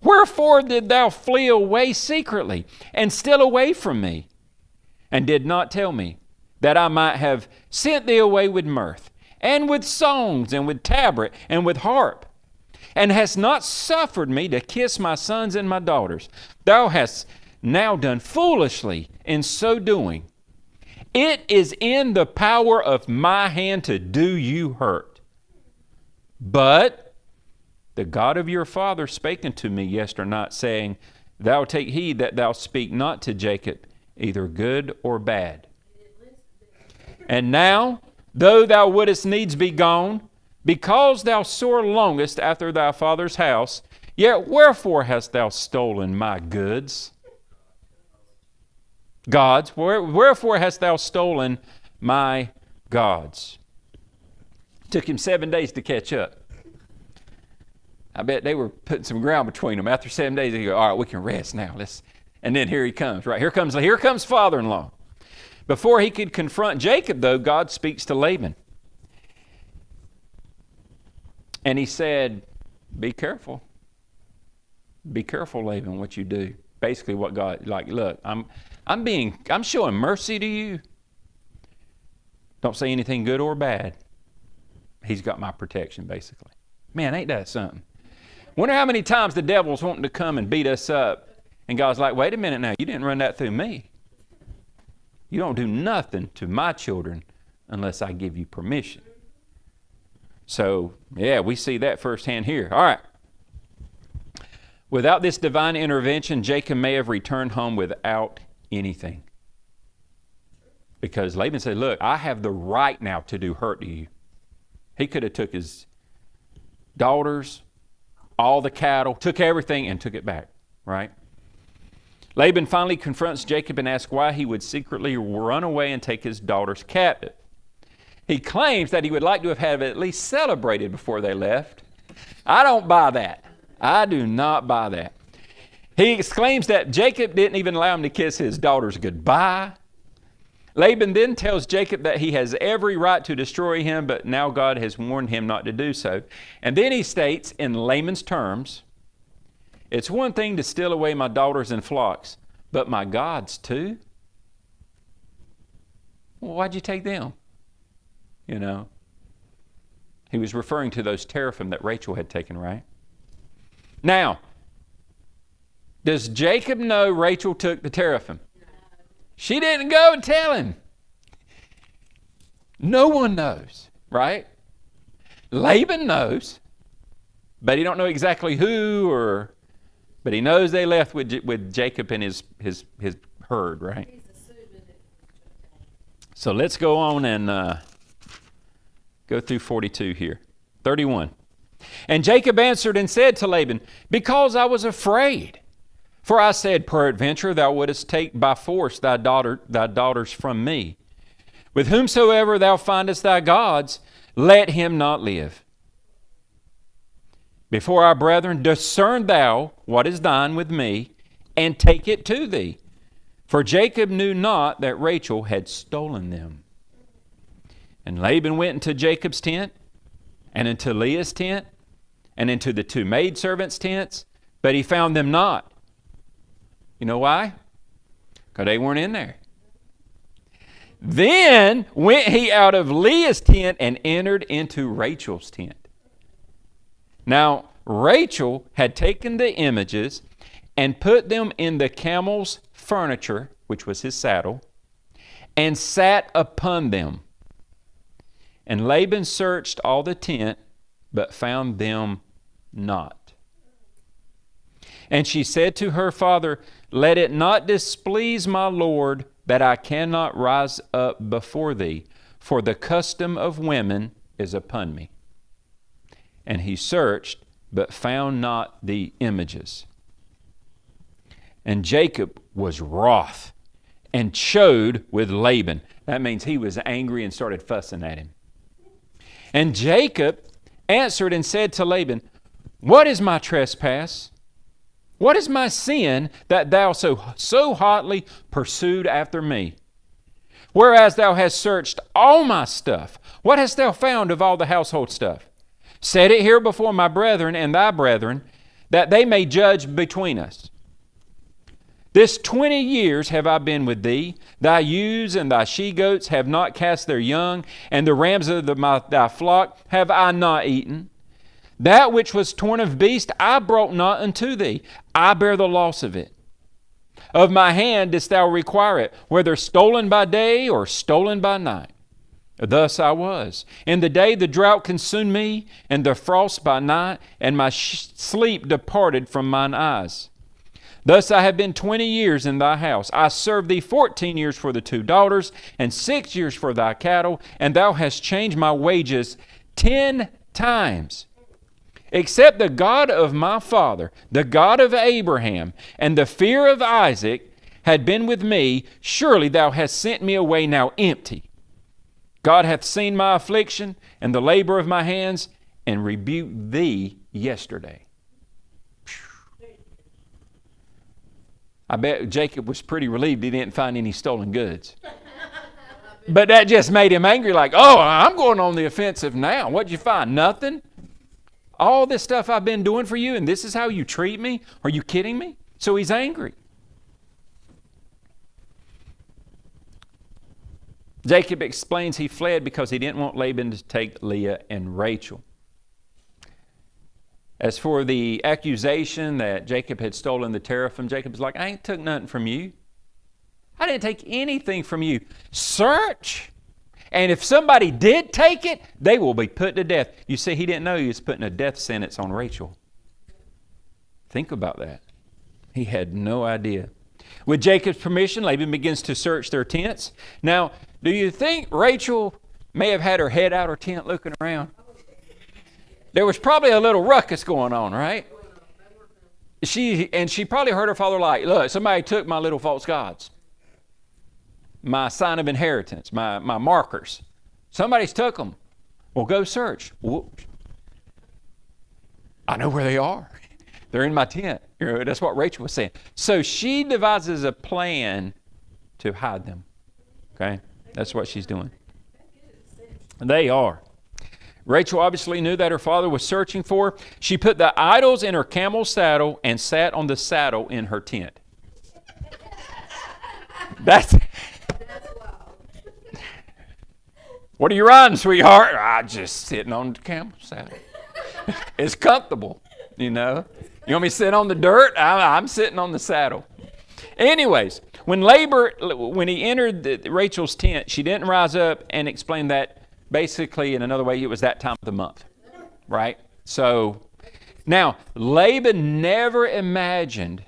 Wherefore did thou flee away secretly, and steal away from me, and did not tell me, that I might have sent thee away with mirth, and with songs, and with tabret, and with harp, and hast not suffered me to kiss my sons and my daughters? Thou hast now done foolishly in so doing. It is in the power of my hand to do you hurt. But the God of your father spake unto me yesternight, saying, Thou take heed that thou speak not to Jacob either good or bad. And now, though thou wouldest needs be gone, because thou sore longest after thy father's house, yet wherefore hast thou stolen my goods? Gods, wherefore hast thou stolen my gods? Took him 7 days to catch up. I bet they were putting some ground between them. After 7 days, they go, all right, we can rest now. And then here he comes, right? Here comes father-in-law. Before he could confront Jacob, though, God speaks to Laban. And he said, be careful. Be careful, Laban, what you do. Basically what God, look, I'm showing mercy to you. Don't say anything good or bad. He's got my protection, basically. Man, ain't that something? Wonder how many times the devil's wanting to come and beat us up. And God's like, wait a minute now, you didn't run that through me. You don't do nothing to my children unless I give you permission. So, yeah, we see that firsthand here. All right. Without this divine intervention, Jacob may have returned home without anything. Because Laban said, look, I have the right now to do hurt to you. He could have took his daughters, all the cattle, took everything and took it back, right? Laban finally confronts Jacob and asks why he would secretly run away and take his daughters captive. He claims that he would like to have had it at least celebrated before they left. I don't buy that. I do not buy that. He exclaims that Jacob didn't even allow him to kiss his daughters goodbye. Laban then tells Jacob that he has every right to destroy him, but now God has warned him not to do so. And then he states in layman's terms, it's one thing to steal away my daughters and flocks, but my gods too? Well, why'd you take them? You know, he was referring to those teraphim that Rachel had taken, right? Now, does Jacob know Rachel took the teraphim? She didn't go and tell him. No one knows, right? Laban knows, but he don't know exactly who, but he knows they left with Jacob and his herd, right? So let's go on and go through 42 here. 31. And Jacob answered and said to Laban, because I was afraid. For I said, peradventure thou wouldest take by force thy daughters from me. With whomsoever thou findest thy gods, let him not live. Before our brethren, discern thou what is thine with me, and take it to thee. For Jacob knew not that Rachel had stolen them. And Laban went into Jacob's tent, and into Leah's tent, and into the two maidservants' tents, but he found them not. You know why? Because they weren't in there. Then went he out of Leah's tent and entered into Rachel's tent. Now Rachel had taken the images and put them in the camel's furniture, which was his saddle, and sat upon them. And Laban searched all the tent, but found them not. And she said to her father, Let it not displease my Lord that I cannot rise up before thee, for the custom of women is upon me. And he searched, but found not the images. And Jacob was wroth and chode with Laban. That means he was angry and started fussing at him. And Jacob answered and said to Laban, What is my trespass? What is my sin that thou so hotly pursued after me? Whereas thou hast searched all my stuff, what hast thou found of all the household stuff? Set it here before my brethren and thy brethren, that they may judge between us. This 20 years have I been with thee. Thy ewes and thy she-goats have not cast their young, and the rams of thy flock have I not eaten. That which was torn of beast I brought not unto thee. I bear the loss of it. Of my hand didst thou require it, whether stolen by day or stolen by night. Thus I was. In the day the drought consumed me, and the frost by night, and my sleep departed from mine eyes. Thus I have been 20 years in thy house. I served thee 14 years for the 2 daughters, and 6 years for thy cattle, and thou hast changed my wages 10 times. Except the God of my father, the God of Abraham, and the fear of Isaac had been with me, surely thou hast sent me away now empty. God hath seen my affliction and the labor of my hands, and rebuked thee yesterday. I bet Jacob was pretty relieved he didn't find any stolen goods. But that just made him angry, like, oh, I'm going on the offensive now. What'd you find? Nothing? All this stuff I've been doing for you, and this is how you treat me? Are you kidding me? So he's angry. Jacob explains he fled because he didn't want Laban to take Leah and Rachel. As for the accusation that Jacob had stolen the teraphim, Jacob's like, I ain't took nothing from you. I didn't take anything from you. Search. And if somebody did take it, they will be put to death. You see, he didn't know he was putting a death sentence on Rachel. Think about that. He had no idea. With Jacob's permission, Laban begins to search their tents. Now, do you think Rachel may have had her head out her tent looking around? There was probably a little ruckus going on, right? She probably heard her father like, look, somebody took my little false gods. My sign of inheritance, my markers. Somebody's took them. Well, go search. Whoops. I know where they are. They're in my tent. That's what Rachel was saying. So she devises a plan to hide them. Okay? That's what she's doing. They are. Rachel obviously knew that her father was searching for her. She put the idols in her camel's saddle and sat on the saddle in her tent. That's What are you riding, sweetheart? I'm just sitting on the camel saddle. It's comfortable, you know. You want me to sit on the dirt? I'm sitting on the saddle. Anyways, when he entered Rachel's tent, she didn't rise up and explain that basically in another way, it was that time of the month, right? So now, Laban never imagined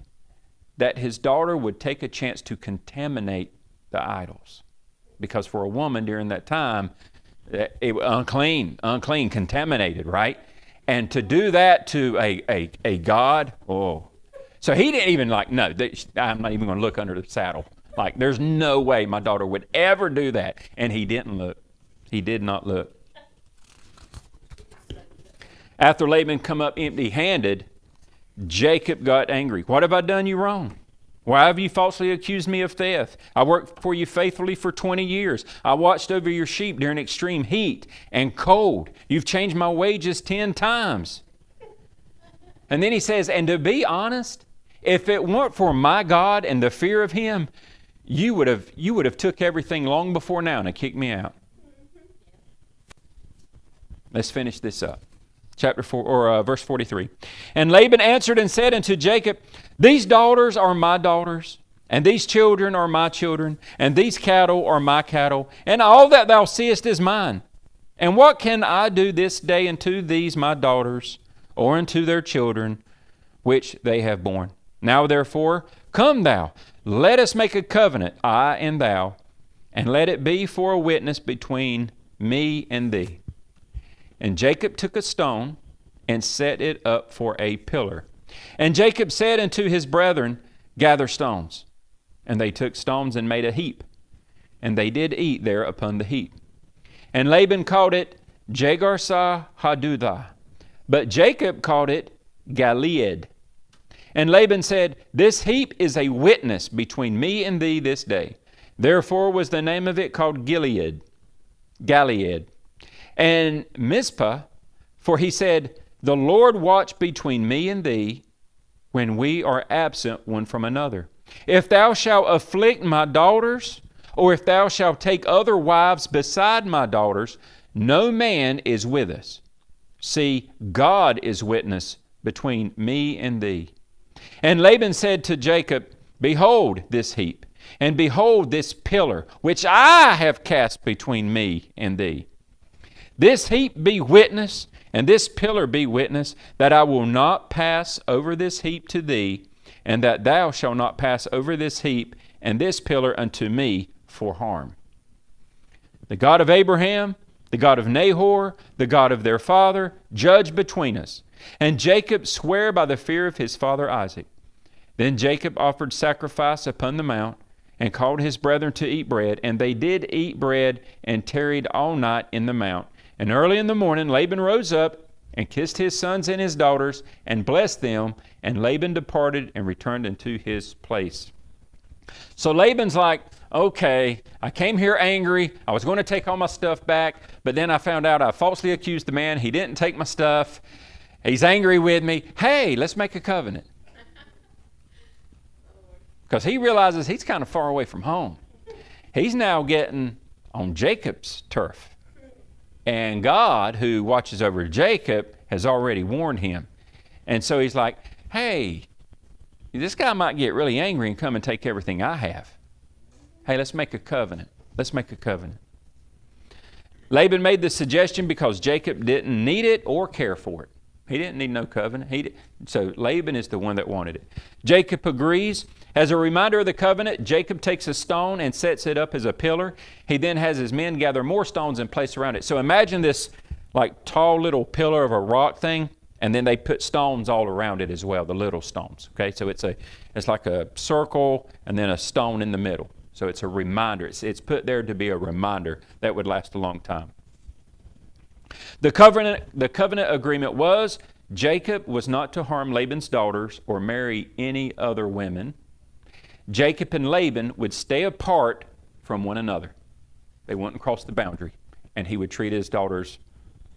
that his daughter would take a chance to contaminate the idols. Because for a woman during that time, it was unclean, contaminated, right? And to do that to a God, oh. So he didn't even no, I'm not even going to look under the saddle. Like, there's no way my daughter would ever do that. And he didn't look. He did not look. After Laban come up empty-handed, Jacob got angry. What have I done you wrong? Why have you falsely accused me of theft? I worked for you faithfully for 20 years. I watched over your sheep during extreme heat and cold. You've changed my wages 10 times. And then he says, and to be honest, if it weren't for my God and the fear of Him, you would have took everything long before now and kicked me out. Let's finish this up. Chapter 4, or verse 43. And Laban answered and said unto Jacob, these daughters are my daughters, and these children are my children, and these cattle are my cattle, and all that thou seest is mine. And what can I do this day unto these my daughters, or unto their children, which they have borne? Now therefore, come thou, let us make a covenant, I and thou, and let it be for a witness between me and thee. And Jacob took a stone and set it up for a pillar. And Jacob said unto his brethren, gather stones. And they took stones and made a heap. And they did eat there upon the heap. And Laban called it Jegarsah Haduthah, but Jacob called it Gilead. And Laban said, this heap is a witness between me and thee this day. Therefore was the name of it called Gilead. And Mizpah, for he said, the Lord watch between me and thee when we are absent one from another. If thou shalt afflict my daughters, or if thou shalt take other wives beside my daughters, no man is with us. See, God is witness between me and thee. And Laban said to Jacob, behold this heap, and behold this pillar, which I have cast between me and thee. This heap be witness, and this pillar be witness, that I will not pass over this heap to thee, and that thou shalt not pass over this heap and this pillar unto me for harm. The God of Abraham, the God of Nahor, the God of their father, judge between us. And Jacob sware by the fear of his father Isaac. Then Jacob offered sacrifice upon the mount, and called his brethren to eat bread. And they did eat bread, and tarried all night in the mount. And early in the morning Laban rose up, and kissed his sons and his daughters, and blessed them. And Laban departed, and returned into his place. So Laban's like, okay, I came here angry. I was going to take all my stuff back, but then I found out I falsely accused the man. He didn't take my stuff. He's angry with me. Hey, let's make a covenant. Because he realizes he's kind of far away from home. He's now getting on Jacob's turf. And God, who watches over Jacob, has already warned him. And so he's like, hey, this guy might get really angry and come and take everything I have. Hey, let's make a covenant. Let's make a covenant. Laban made the suggestion because Jacob didn't need it or care for it. He didn't need no covenant. So Laban is the one that wanted it. Jacob agrees. As a reminder of the covenant, Jacob takes a stone and sets it up as a pillar. He then has his men gather more stones and place around it. So imagine this like tall little pillar of a rock thing, and then they put stones all around it as well, the little stones. Okay, so it's like a circle and then a stone in the middle. So it's a reminder. It's put there to be a reminder that would last a long time. The covenant agreement was Jacob was not to harm Laban's daughters or marry any other women. Jacob and Laban would stay apart from one another. They wouldn't cross the boundary, and he would treat his daughters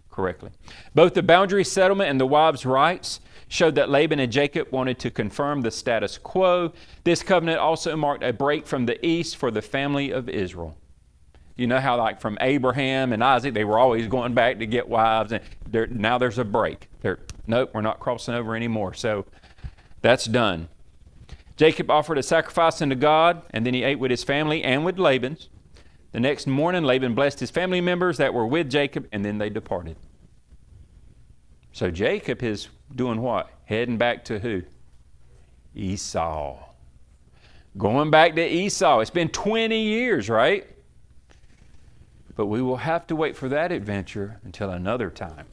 correctly. Both the boundary settlement and the wives' rights showed that Laban and Jacob wanted to confirm the status quo. This covenant also marked a break from the east for the family of Israel. You know how like from Abraham and Isaac, they were always going back to get wives, and now there's a break. Nope, we're not crossing over anymore. So that's done. Jacob offered a sacrifice unto God, and then he ate with his family and with Laban's. The next morning, Laban blessed his family members that were with Jacob, and then they departed. So Jacob is doing what? Heading back to who? Esau. Going back to Esau. It's been 20 years, right? But we will have to wait for that adventure until another time.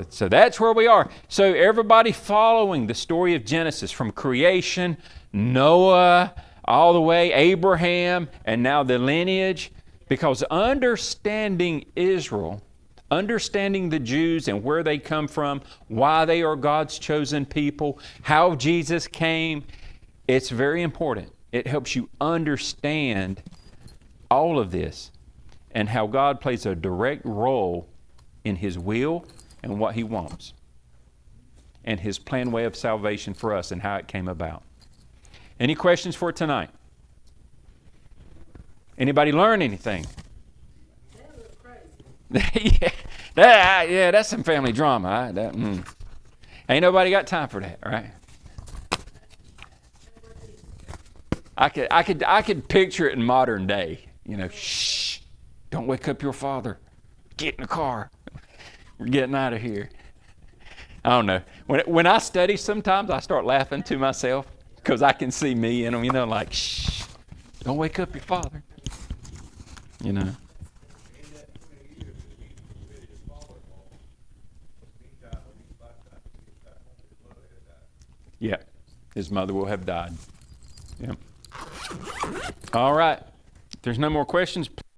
So that's where we are. So everybody following the story of Genesis from creation, Noah, all the way, Abraham, and now the lineage. Because understanding Israel, understanding the Jews and where they come from, why they are God's chosen people, how Jesus came, It's very important. It helps you understand all of this and how God plays a direct role in His will and what He wants, and His planned way of salvation for us and how it came about. Any questions for tonight? Anybody learn anything? Yeah, that's some family drama. Ain't nobody got time for that, right? I could picture it in modern day. Shh, don't wake up your father. Get in the car. We're getting out of here. I don't know. When I study, sometimes I start laughing to myself because I can see me in them. Like, shh, don't wake up your father. Yeah, his mother will have died. Yeah. All right. If there's no more questions.